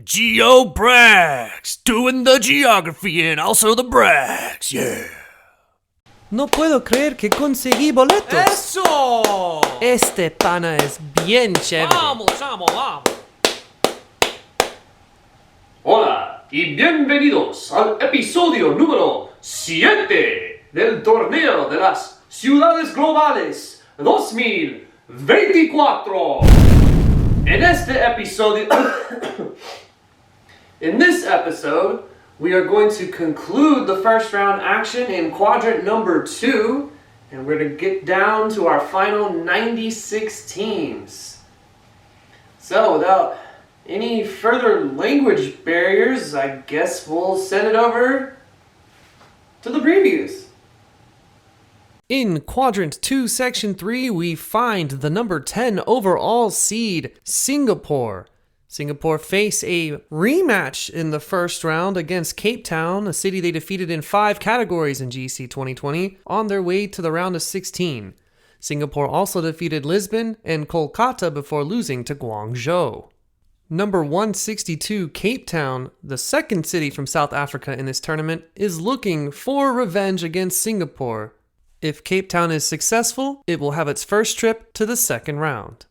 GeoBrax, doing the geography and also the Brax, yeah. No puedo creer que conseguí boletos. ¡Eso! Este pana es bien chévere. Vamos. Hola y bienvenidos al episodio número 7 del torneo de las ciudades globales 2024. In this episode, we are going to conclude the first round action in quadrant number 2, and we're going to get down to our final 96 teams. So, without any further language barriers, I guess we'll send it over to the previews. In Quadrant 2, Section 3, we find the number 10 overall seed, Singapore. Singapore face a rematch in the first round against Cape Town, a city they defeated in 5 categories in GC 2020, on their way to the round of 16. Singapore also defeated Lisbon and Kolkata before losing to Guangzhou. Number 162, Cape Town, the second city from South Africa in this tournament, is looking for revenge against Singapore. If Cape Town is successful, it will have its first trip to the second round.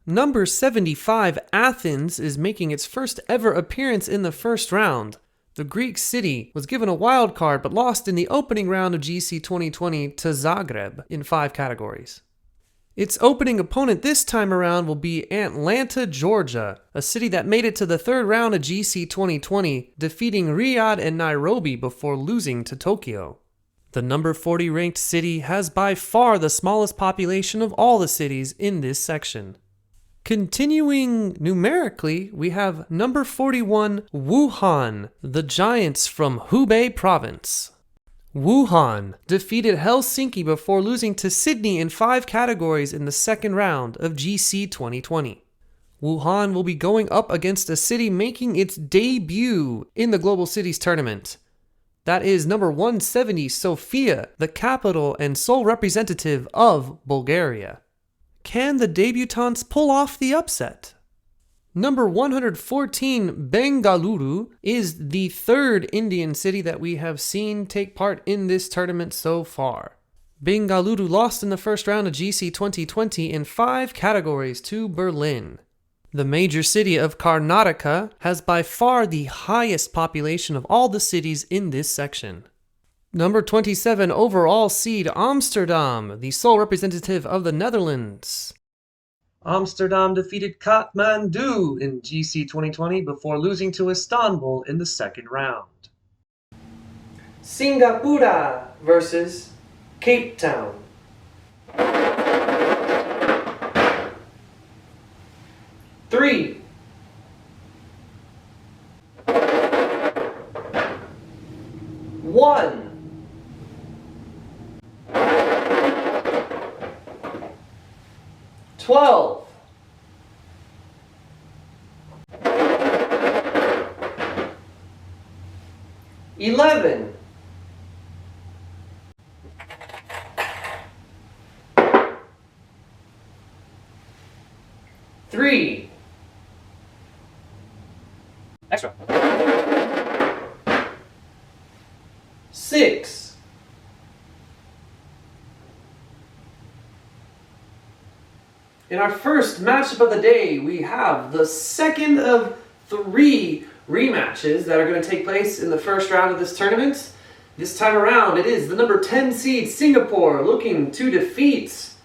Number 75, Athens, is making its first ever appearance in the first round. The Greek city was given a wild card but lost in the opening round of GC 2020 to Zagreb in 5 categories. Its opening opponent this time around will be Atlanta, Georgia, a city that made it to the third round of GC 2020, defeating Riyadh and Nairobi before losing to Tokyo. The number 40 ranked city has by far the smallest population of all the cities in this section. Continuing numerically, we have number 41, Wuhan, the Giants from Hubei province. Wuhan defeated Helsinki before losing to Sydney in 5 categories in the second round of GC 2020. Wuhan will be going up against a city making its debut in the Global Cities Tournament. That is number 170, Sofia, the capital and sole representative of Bulgaria. Can the debutantes pull off the upset? Number 114, Bengaluru, is the third Indian city that we have seen take part in this tournament so far. Bengaluru lost in the first round of GC 2020 in 5 categories to Berlin. The major city of Karnataka has by far the highest population of all the cities in this section. Number 27 overall seed, Amsterdam, the sole representative of the Netherlands. Amsterdam defeated Kathmandu in GC 2020 before losing to Istanbul in the second round. Singapura versus Cape Town. Three. One. 12. 11. 3. Extra. 6. In our first matchup of the day, we have the second of 3 rematches that are going to take place in the first round of this tournament. This time around, it is the number 10 seed Singapore looking to defeat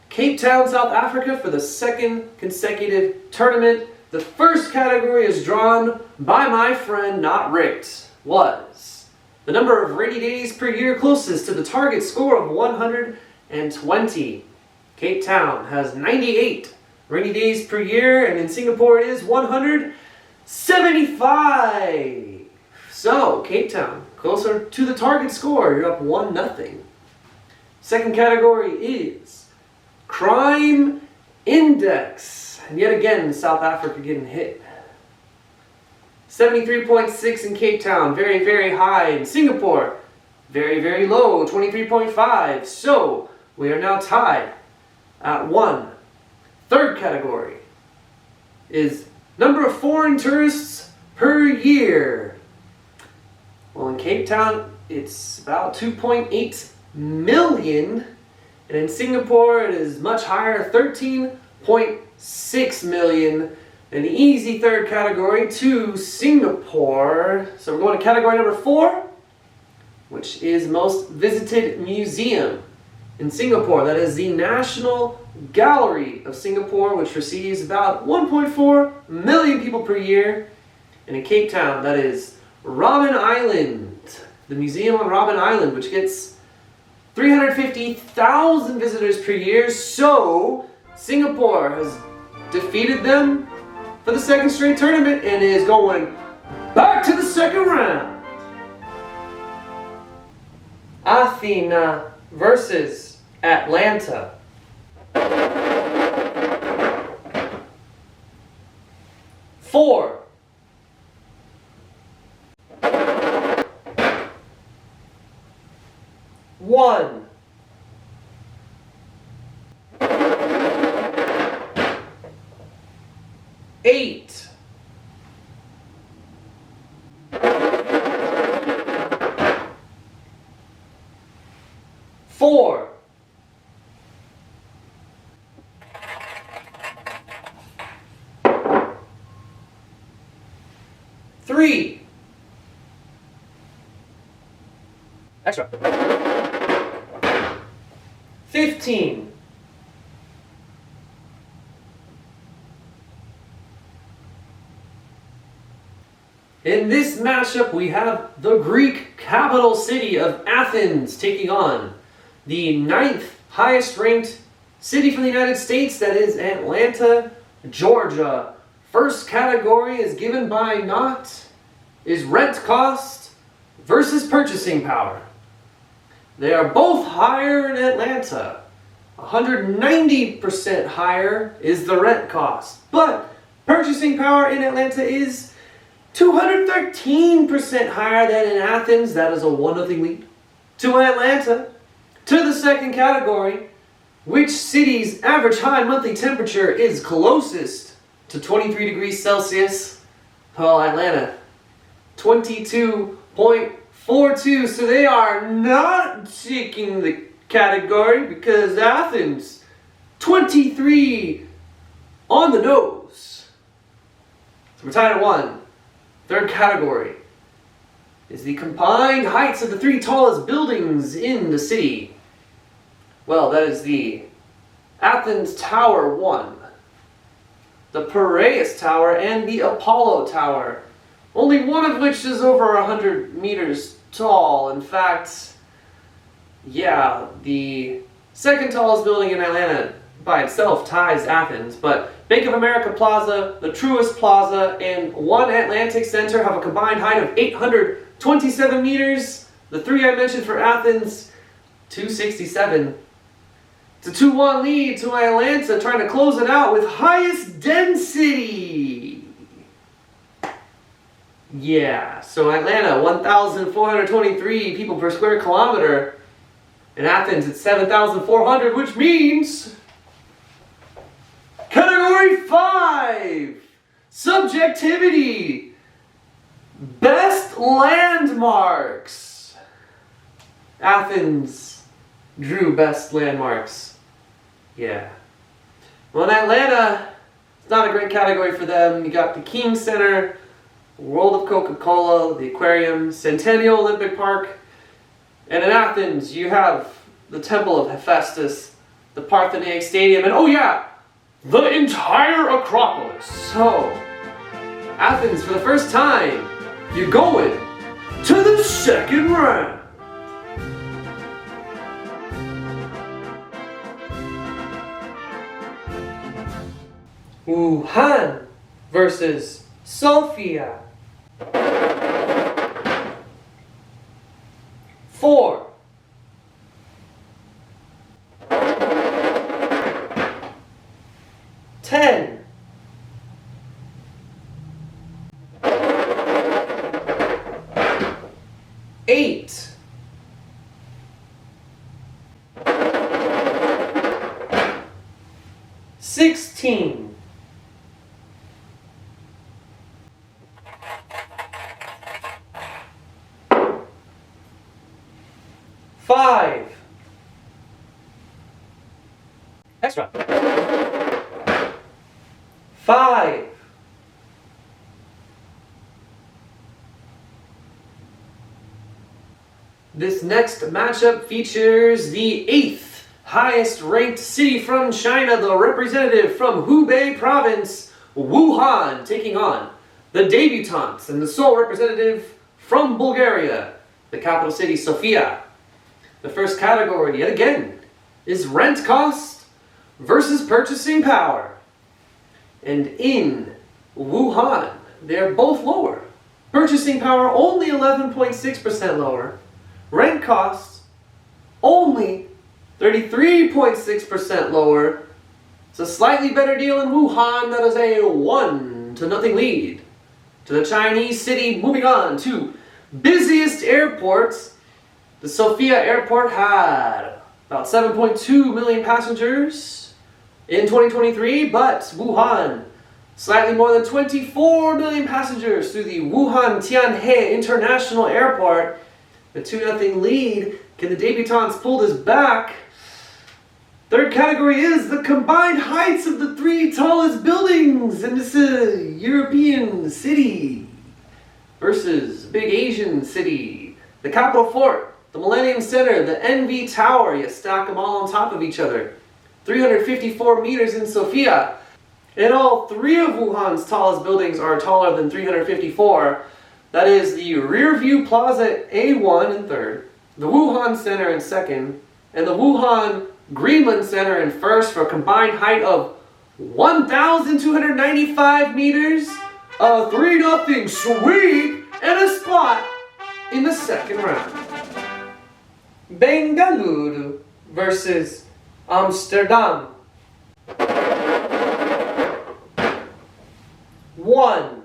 Cape Town, South Africa for the second consecutive tournament. The first category is drawn by my friend Not Ricked. Was the number of rainy days per year closest to the target score of 120. Cape Town has 98 rainy days per year, and in Singapore it is 175. So, Cape Town, closer to the target score. You're up 1-0. Second category is Crime Index. And yet again, South Africa getting hit. 73.6 in Cape Town, very, very high. In Singapore, very, very low, 23.5. So, we are now tied at 1. Third category is Number of foreign tourists per year. Well, in Cape Town, it's about 2.8 million. And in Singapore, it is much higher, 13.6 million. An easy third category to Singapore. So we're going to category number 4, which is most visited museum in Singapore. That is the National Gallery of Singapore, which receives about 1.4 million people per year. And in Cape Town, that is Robben Island, the museum on Robben Island, which gets 350,000 visitors per year. So Singapore has defeated them for the second straight tournament and is going back to the second round. Athens versus Atlanta. Four. One. Eight. Four. Three. Extra. 15. In this matchup, we have the Greek capital city of Athens taking on the 9th highest ranked city from the United States, that is Atlanta, Georgia. First category is given by is rent cost versus purchasing power. They are both higher in Atlanta. 190% higher is the rent cost. But purchasing power in Atlanta is 213% higher than in Athens. That is a 1-0 lead to Atlanta. To the second category, which city's average high monthly temperature is closest to 23 degrees Celsius? Well, Atlanta, 22.42. So they are not taking the category because Athens, 23 on the nose. So we're tied at 1. Third category is the combined heights of the 3 tallest buildings in the city. Well, that is the Athens Tower 1, the Piraeus Tower, and the Apollo Tower. Only one of which is over 100 meters tall. In fact, yeah, the second tallest building in Atlanta by itself ties Athens, but Bank of America Plaza, the Truist Plaza, and One Atlantic Center have a combined height of 827 meters. The 3 I mentioned for Athens, 267. It's a 2-1 lead to Atlanta, trying to close it out with highest density. Yeah, so Atlanta, 1,423 people per square kilometer. In Athens, it's 7,400, which means Category 5, Subjectivity, Best Landmarks. Athens drew Best Landmarks. Yeah. Well, in Atlanta, it's not a great category for them. You got the King Center, World of Coca-Cola, the Aquarium, Centennial Olympic Park. And in Athens, you have the Temple of Hephaestus, the Parthenaic Stadium, and oh yeah, the entire Acropolis. So, Athens, for the first time, you're going to the second round. Wuhan versus Sofia. 4. 10. 8. 16. 5. Extra. 5. This next matchup features the 8th highest ranked city from China, the representative from Hubei province, Wuhan, taking on the debutantes and the sole representative from Bulgaria, the capital city, Sofia. The first category, yet again, is rent cost versus purchasing power. And in Wuhan, they're both lower. Purchasing power only 11.6% lower. Rent costs only 33.6% lower. It's a slightly better deal in Wuhan. That is a 1-0 lead to the Chinese city. Moving on to busiest airports. The Sofia airport had about 7.2 million passengers in 2023, but Wuhan, slightly more than 24 million passengers through the Wuhan Tianhe International Airport. The 2-0 lead. Can the debutantes pull this back? Third category is the combined heights of the 3 tallest buildings in this European city versus big Asian city. The Capitol Fort, the Millennium Center, the NV Tower. You stack them all on top of each other. 354 meters in Sofia. And all 3 of Wuhan's tallest buildings are taller than 354. That is the Rearview Plaza A1 in 3rd, the Wuhan Center in 2nd, and the Wuhan Greenland Center in 1st for a combined height of 1,295 meters, a 3-0 sweep, and a spot in the second round. Bengaluru versus Amsterdam. 1.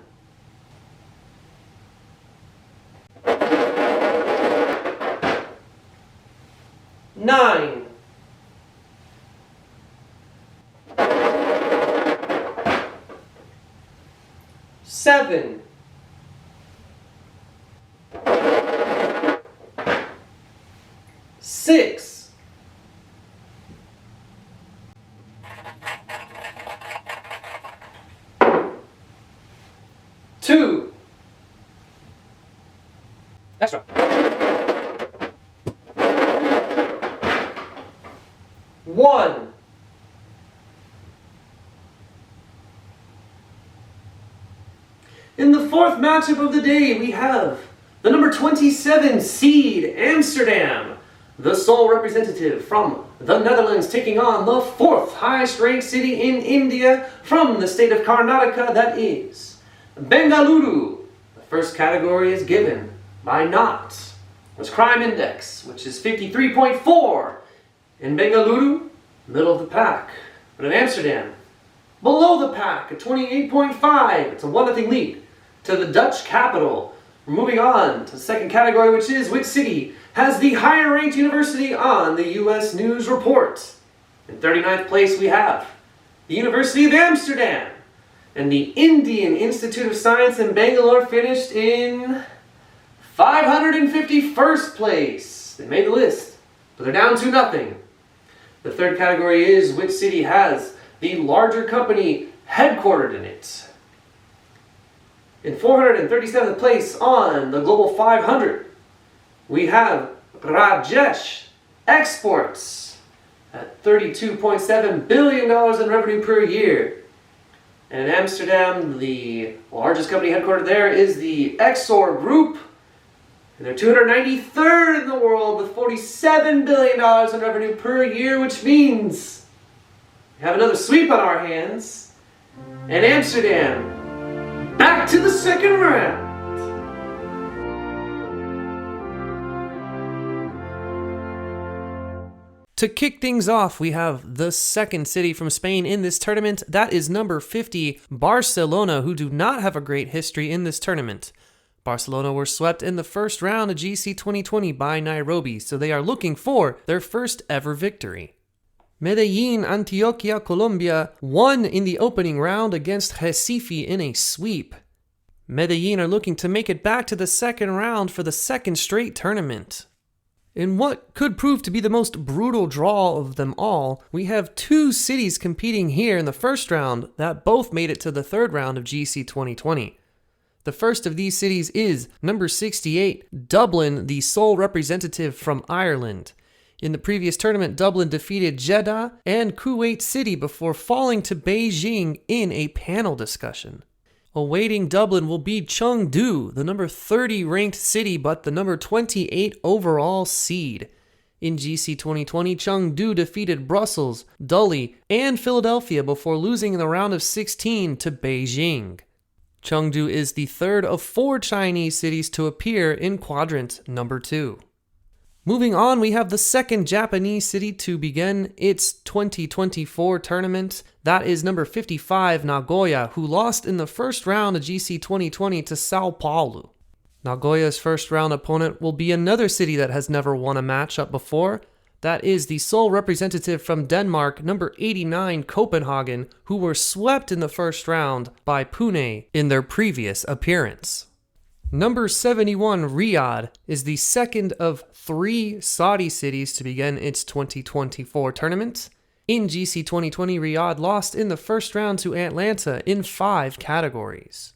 Nine. 7. 6. 2. Extra. 1. In the 4th matchup of the day, we have the number 27 seed, Amsterdam, the sole representative from the Netherlands, taking on the 4th highest ranked city in India from the state of Karnataka, that is Bengaluru. The first category is given by Not, was crime index, which is 53.4. In Bengaluru, middle of the pack. But in Amsterdam, below the pack at 28.5. It's a 1-0 lead to the Dutch capital. We're moving on to the second category, which is which city has the higher ranked university on the U.S. News Report. In 39th place, we have the University of Amsterdam. And the Indian Institute of Science in Bangalore finished in 551st place. They made the list, but they're down 2-0. The third category is which city has the larger company headquartered in it. In 437th place on the Global 500, we have Rajesh Exports at $32.7 billion in revenue per year. And in Amsterdam, the largest company headquartered there is the Exor Group. And they're 293rd in the world with $47 billion in revenue per year, which means we have another sweep on our hands. And Amsterdam, back to the second round. To kick things off, we have the second city from Spain in this tournament. That is number 50, Barcelona, who do not have a great history in this tournament. Barcelona were swept in the first round of GC 2020 by Nairobi, so they are looking for their first ever victory. Medellín, Antioquia, Colombia won in the opening round against Recife in a sweep. Medellín are looking to make it back to the second round for the second straight tournament. In what could prove to be the most brutal draw of them all, we have two cities competing here in the first round that both made it to the third round of GC 2020. The first of these cities is number 68, Dublin, the sole representative from Ireland. In the previous tournament, Dublin defeated Jeddah and Kuwait City before falling to Beijing in a panel discussion. Awaiting Dublin will be Chengdu, the number 30 ranked city but the number 28 overall seed. In GC 2020, Chengdu defeated Brussels, Dully, and Philadelphia before losing in the round of 16 to Beijing. Chengdu is the third of 4 Chinese cities to appear in Quadrant number 2. Moving on, we have the second Japanese city to begin its 2024 tournament. That is number 55, Nagoya, who lost in the first round of GC 2020 to Sao Paulo. Nagoya's first round opponent will be another city that has never won a matchup before. That is the sole representative from Denmark, number 89, Copenhagen, who were swept in the first round by Pune in their previous appearance. Number 71, Riyadh, is the second of 3 Saudi cities to begin its 2024 tournament. In GC 2020, Riyadh lost in the first round to Atlanta in 5 categories.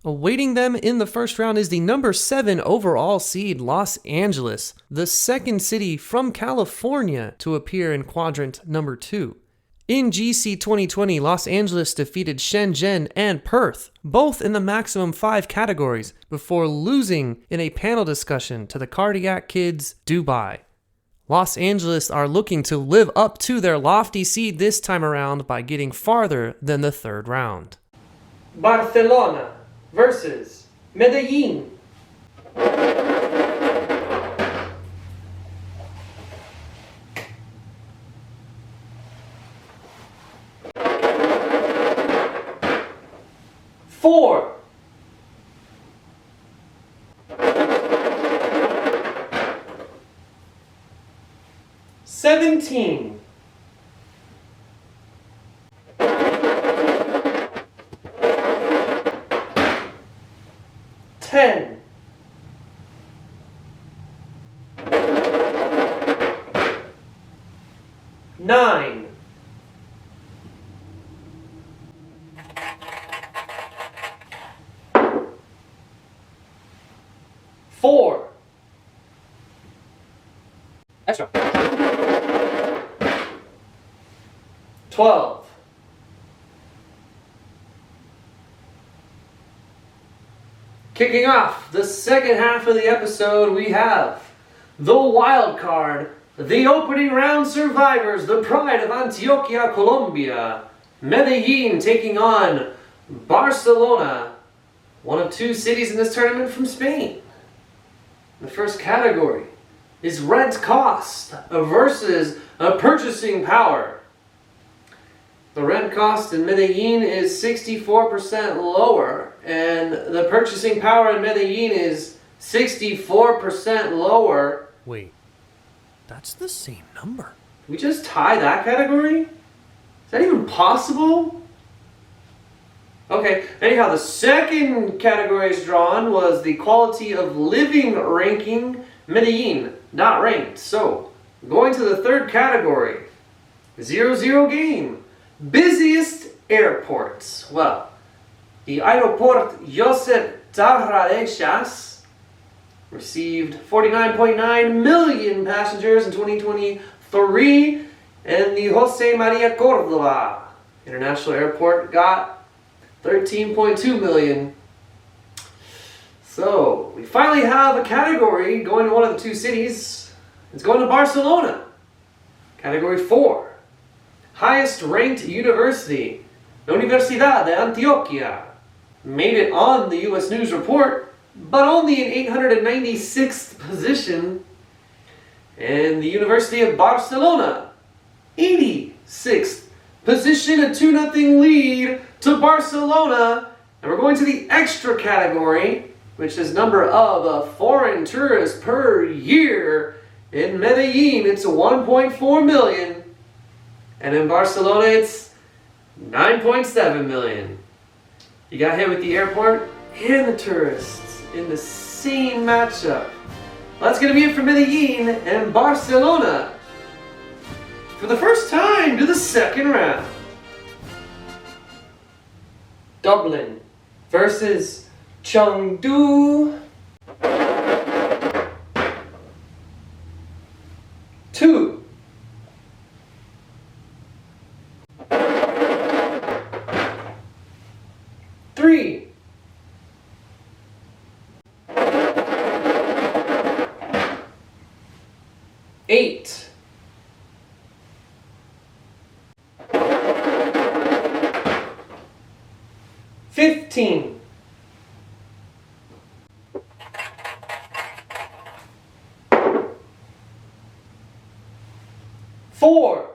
Awaiting them in the first round is the number 7 overall seed Los Angeles, the second city from California to appear in Quadrant number 2. In GC 2020, Los Angeles defeated Shenzhen and Perth, both in the maximum 5 categories, before losing in a panel discussion to the Cardiac Kids, Dubai. Los Angeles are looking to live up to their lofty seed this time around by getting farther than the third round. Barcelona versus Medellín. Four. 17. 10. 9. 4. Extra. 12. 'Kicking off the second half of the episode, we have the wild card, the opening round survivors, the pride of Antioquia, Colombia, Medellín taking on Barcelona, one of 2 cities in this tournament from Spain. The first category is rent cost versus purchasing power. The rent cost in Medellín is 64% lower, and the purchasing power in Medellín is 64% lower. Wait, that's the same number. Did we just tie that category? Is that even possible? Okay, anyhow, the second category is drawn was the quality of living ranking. Medellín, not ranked. So, going to the third category, 0-0 game. Busiest airports. Well, the Aeroport Josep Tarradellas received 49.9 million passengers in 2023, and the Jose Maria Cordova International Airport got 13.2 million. So, we finally have a category going to one of the 2 cities. It's going to Barcelona. Category 4. Highest ranked university, the Universidad de Antioquia, made it on the U.S. News Report, but only in 896th position. And the University of Barcelona, 86th position, a 2-0 lead to Barcelona. And we're going to the extra category, which is number of foreign tourists per year. In Medellín, it's 1.4 million. And in Barcelona, it's 9.7 million. You got hit with the airport and the tourists in the same matchup. That's going to be it for Medellín and Barcelona. For the first time to the second round. Dublin versus Chengdu. 2. 3. 8. 15. 4.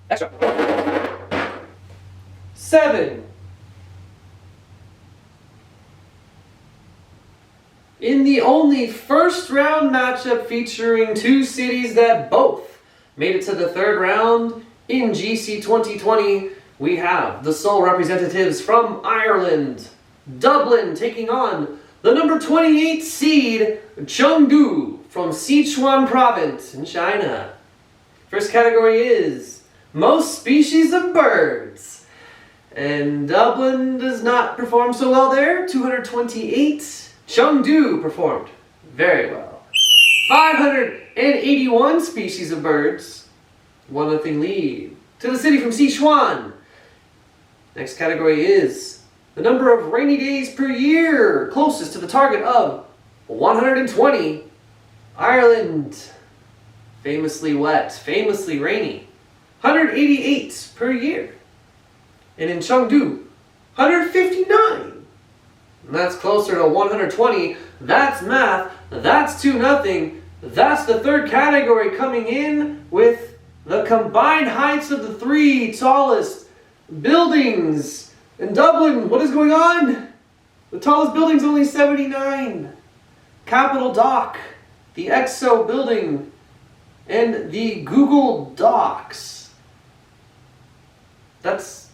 Extra. 7. In the only first round matchup featuring two cities that both made it to the third round in GC 2020, we have the sole representatives from Ireland, Dublin, taking on the number 28 seed, Chengdu, from Sichuan province in China. First category is most species of birds. And Dublin does not perform so well there, 228. Chengdu performed very well. 581 species of birds, 1-0 lead to the city from Sichuan. Next category is the number of rainy days per year, closest to the target of 120. Ireland, famously wet, famously rainy, 188 per year. And in Chengdu, 159. And that's closer to 120. That's math. That's 2-0. That's the third category coming in with the combined heights of the three tallest buildings in Dublin. What is going on? The tallest building's only 79. Capitol Dock, the EXO building, and the Google Docs. That's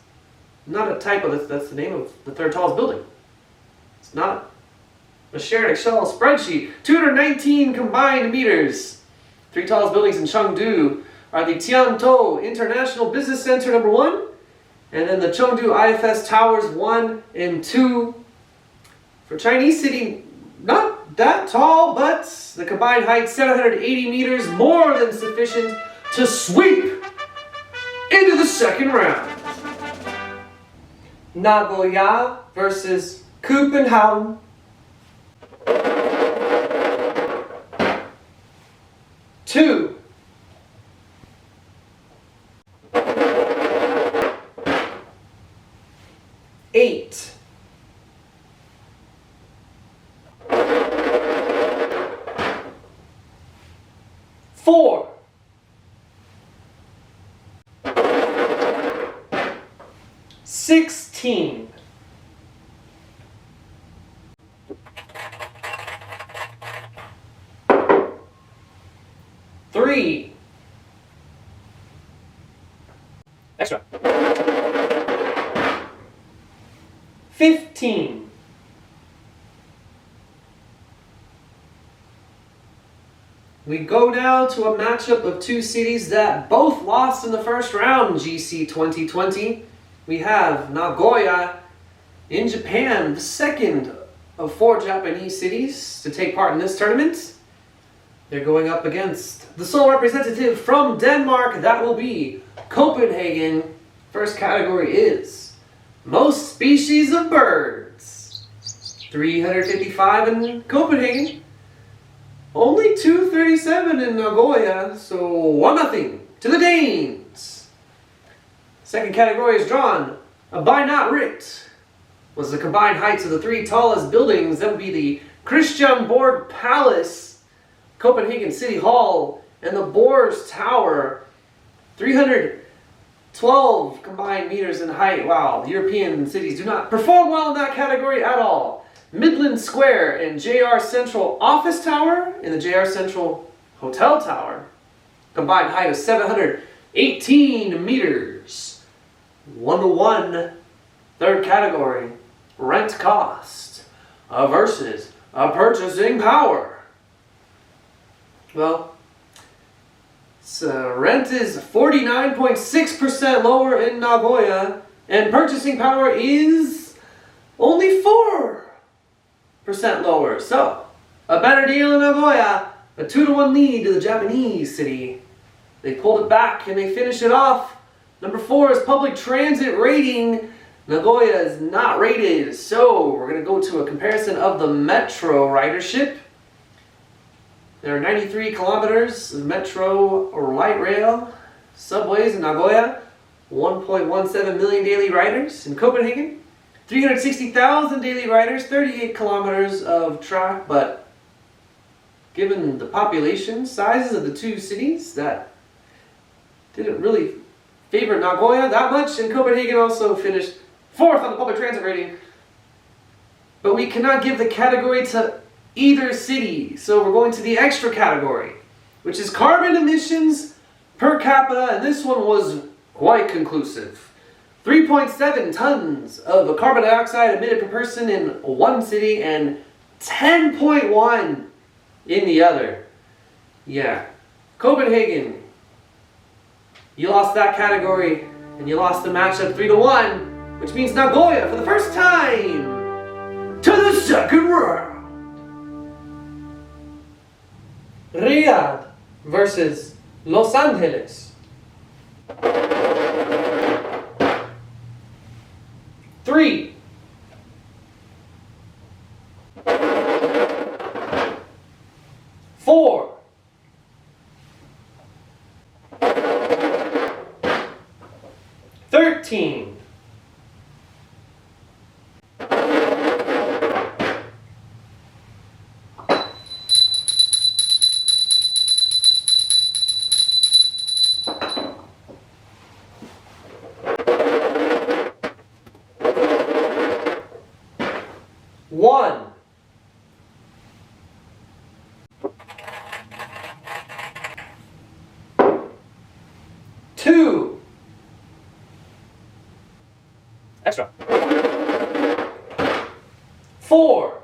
not a typo. That's the name of the third tallest building. It's not a shared Excel spreadsheet. 219 combined meters. Three tallest buildings in Chengdu are the Tiantou International Business Center number 1, and then the Chengdu IFS Towers 1 and 2. For Chinese city, not that tall, but the combined height 780 meters, more than sufficient to sweep into the second round. Nagoya versus Copenhagen. 2. 8. 4. 16. 3. Extra. 15. We go now to a matchup of two cities that both lost in the first round GC 2020. We have Nagoya in Japan, the second of 4 Japanese cities to take part in this tournament. They're going up against the sole representative from Denmark. That will be Copenhagen. First category is most species of birds. 355 in Copenhagen. Only 237 in Nagoya, so 1-0 to the Danes. Second category is drawn by not writ. Was the combined heights of the 3 tallest buildings. That would be the Christiansborg Palace, Copenhagen City Hall, and the Boers Tower. 312 combined meters in height. Wow, the European cities do not perform well in that category at all. Midland Square and JR Central Office Tower and the JR Central Hotel Tower. Combined height of 718 meters. 1-1. Third category, rent cost versus purchasing power. Well, rent is 49.6% lower in Nagoya, and purchasing power is only 4% lower. So, a better deal in Nagoya, a 2-to-1 lead to the Japanese city. They pulled it back and they finished it off. Number 4 is public transit rating. Nagoya is not rated, so we're going to go to a comparison of the metro ridership. There are 93 kilometers of metro or light rail subways in Nagoya, 1.17 million daily riders. In Copenhagen, 360,000 daily riders, 38 kilometers of track, but given the population sizes of the two cities, that didn't really favor Nagoya that much, and Copenhagen also finished 4th on the public transit rating. But we cannot give the category to either city, so we're going to the extra category, which is carbon emissions per capita, and this one was quite conclusive. 3.7 tons of carbon dioxide emitted per person in one city and 10.1 in the other. Yeah, Copenhagen, you lost that category, and you lost the matchup 3-1, which means Nagoya, for the first time, to the second round. Riyadh versus Los Angeles. 3. 4. 13. 1. 2. Extra. 4.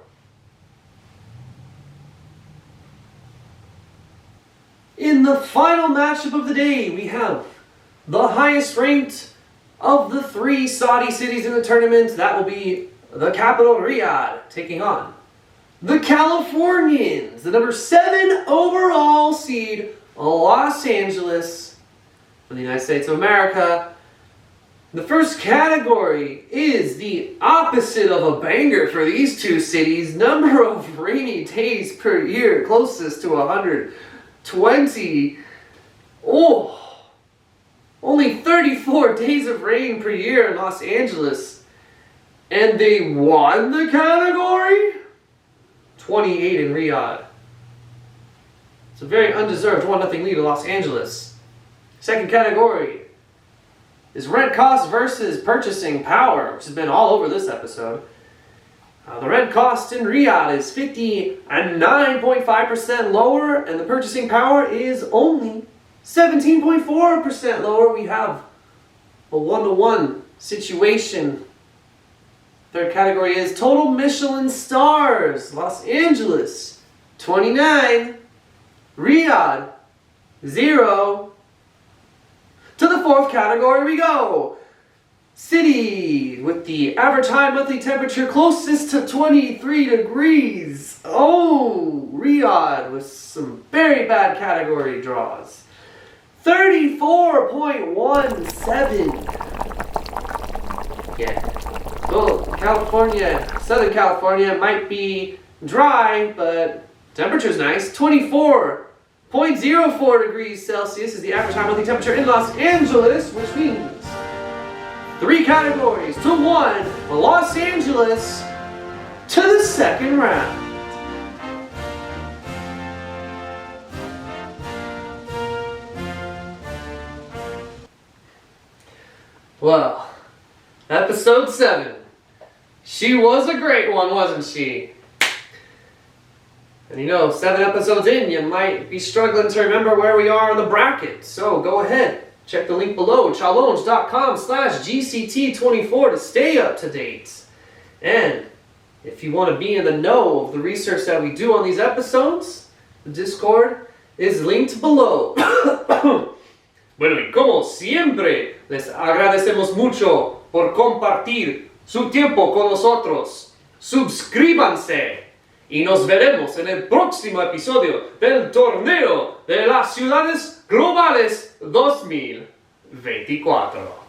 In the final matchup of the day, we have the highest ranked of the 3 Saudi cities in the tournament. That will be the capital, Riyadh, taking on the Californians, the number 7 overall seed, Los Angeles, from the United States of America. The first category is the opposite of a banger for these two cities. Number of rainy days per year, closest to 120. Oh, only 34 days of rain per year in Los Angeles. And they won the category? 28 in Riyadh. It's a very undeserved 1-0 lead to Los Angeles. Second category is rent cost versus purchasing power, which has been all over this episode. The rent cost in Riyadh is 59.5% lower, and the purchasing power is only 17.4% lower. We have a 1-to-1 situation. Third category is total Michelin stars. Los Angeles, 29. Riyadh, 0. To the fourth category we go. City with the average high monthly temperature closest to 23 degrees. Oh, Riyadh with some very bad category draws. 34.17. Yeah. Well, California, Southern California might be dry, but temperature's nice. 24.04 degrees Celsius is the average high monthly temperature in Los Angeles, which means 3 categories to 1, Los Angeles to the second round. Well, episode 7. She was a great one, wasn't she? And 7 episodes in, you might be struggling to remember where we are in the bracket. So go ahead, check the link below, challenge.com/GCT24 to stay up to date. And If you want to be in the know of the research that we do on these episodes, the Discord is linked below. Bueno, y como siempre, les agradecemos mucho por compartir su tiempo con nosotros. Suscríbanse y nos veremos en el próximo episodio del Torneo de las Ciudades Globales 2024.